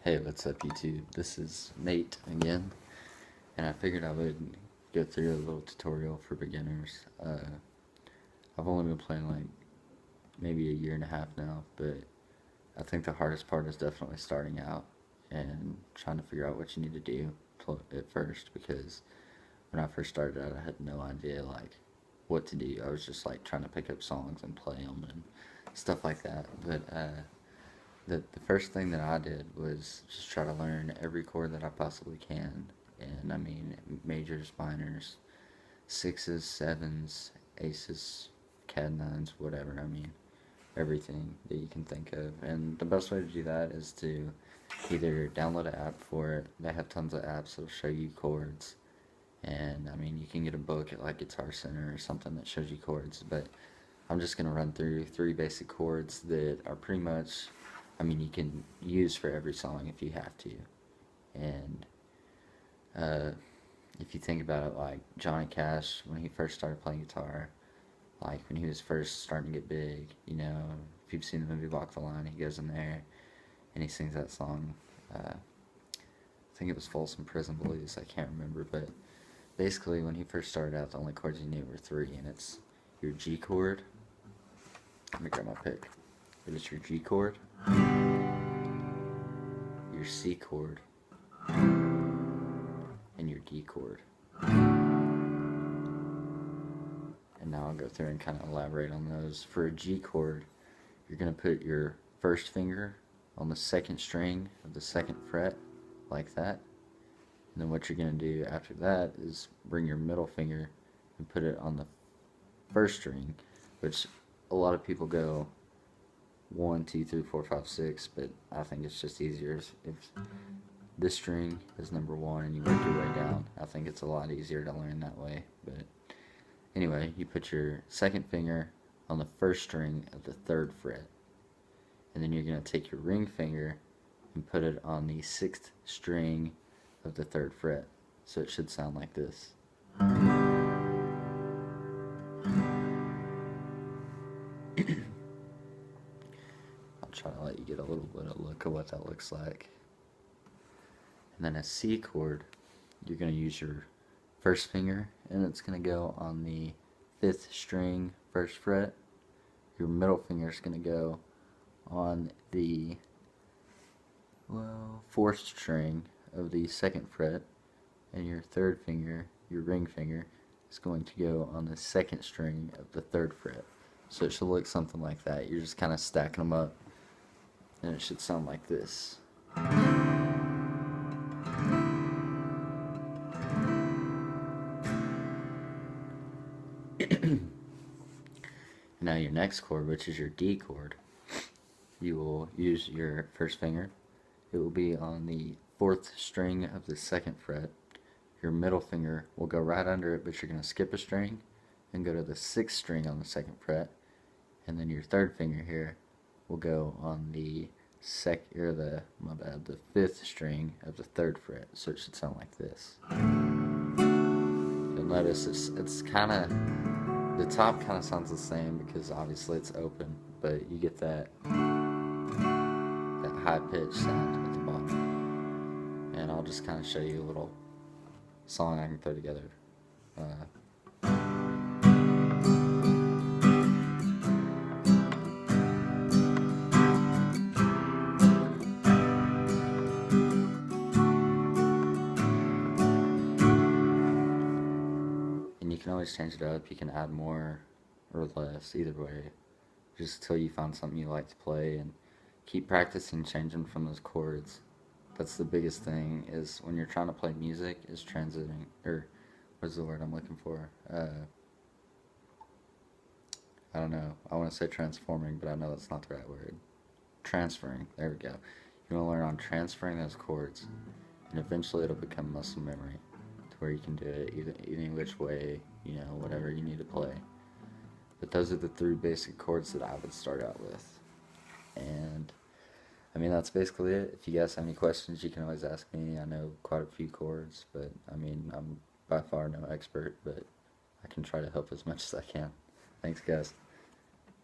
Hey, what's up YouTube? This is Nate again, and I figured I would go through a little tutorial for beginners. I've only been playing like maybe a year and a half now, but I think the hardest part is definitely starting out and trying to figure out what you need to do at first, because when I first started out I had no idea like what to do. I was just like trying to pick up songs and play them and stuff like that, but the first thing that I did was just try to learn every chord that I possibly can. And I mean, majors, minors, sixes, sevens, aces, cad nines, whatever. I mean, everything that you can think of. And the best way to do that is to either download an app for it. They have tons of apps that'll show you chords. And I mean, you can get a book at like Guitar Center or something that shows you chords. But I'm just going to run through 3 basic chords that are pretty much, I mean, you can use for every song if you have to. And if you think about it, like Johnny Cash, when he first started playing guitar, like when he was first starting to get big, you know, if you've seen the movie Walk the Line, he goes in there and he sings that song. I think it was Folsom Prison Blues, I can't remember, but basically when he first started out, the only chords he knew were 3, and it's your G chord. Let me grab my pick. It is your G chord, your C chord, and your D chord. And now I'll go through and kind of elaborate on those. For a G chord, you're going to put your first finger on the 2nd string of the 2nd fret, like that. And then what you're going to do after that is bring your middle finger and put it on the 1st string, which a lot of people go 1, 2, 3, 4, 5, 6, but I think it's just easier if this string is number 1 and you work your way down. I think it's a lot easier to learn that way. But anyway, you put your 2nd finger on the 1st string of the 3rd fret, and then you're going to take your ring finger and put it on the 6th string of the 3rd fret. So it should sound like this. I'll try to let you get a little bit of a look at what that looks like. And then a C chord, you're going to use your 1st finger, and it's going to go on the 5th string, 1st fret. Your middle finger is going to go on the 4th string of the 2nd fret, and your 3rd finger, your ring finger, is going to go on the 2nd string of the 3rd fret. So it should look something like that. You're just kind of stacking them up, and it should sound like this. Now your next chord, which is your D chord, you will use your 1st finger. It will be on the 4th string of the 2nd fret. Your middle finger will go right under it, but you're going to skip a string and go to the 6th string on the 2nd fret. And then your 3rd finger here will go on the 5th string of the 3rd fret. So it should sound like this. You'll notice it's kind of, the top kind of sounds the same because obviously it's open, but you get that high pitch sound at the bottom. And I'll just kind of show you a little song I can throw together. And you can always change it up. You can add more or less, either way, just until you find something you like to play, and keep practicing changing from those chords. That's the biggest thing, is when you're trying to play music, is transiting, or what's the word I'm looking for? I don't know. I want to say transforming, but I know that's not the right word. Transferring. There we go. You want to learn on transferring those chords, and eventually it'll become muscle memory, to where you can do it any which way, you know, whatever you need to play. But those are the 3 basic chords that I would start out with. And I mean, that's basically it. If you guys have any questions, you can always ask me. I know quite a few chords, but I mean, I'm by far no expert, but I can try to help as much as I can. Thanks, guys.